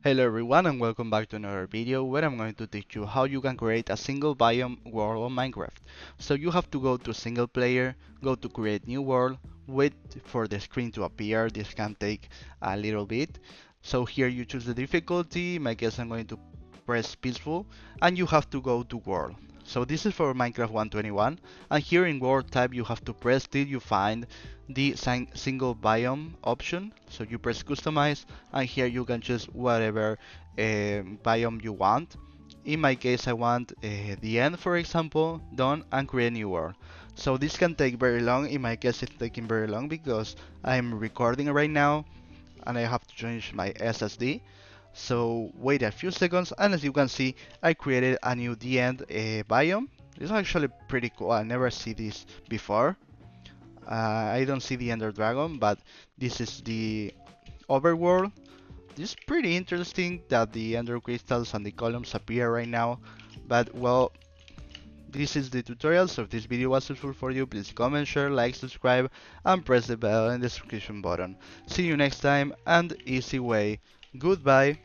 Hello everyone and welcome back to another video where I'm going to teach you how you can create a single biome world on Minecraft. So you have to go to single player, go to create new world, wait for the screen to appear. This can take a little bit. So here you choose the difficulty. In my case I'm going to press peaceful and you have to go to world. So this is for Minecraft 121 and here in world type you have to press till you find the single biome option. So you press customize and here you can choose whatever biome you want. In my case I want the end, for example, done, and create new world. So this can take very long. In my case it's taking very long because I'm recording right now and I have to change my SSD. So wait a few seconds and as you can see I created a new the end biome. It's actually pretty cool. I never see this before. I don't see the Ender Dragon, but this is the overworld. This is pretty interesting that the Ender crystals and the columns appear right now. But well, this is the tutorial, so if this video was useful for you, please comment, share, like, subscribe, and press the bell and the subscription button. See you next time, and easy way. Goodbye.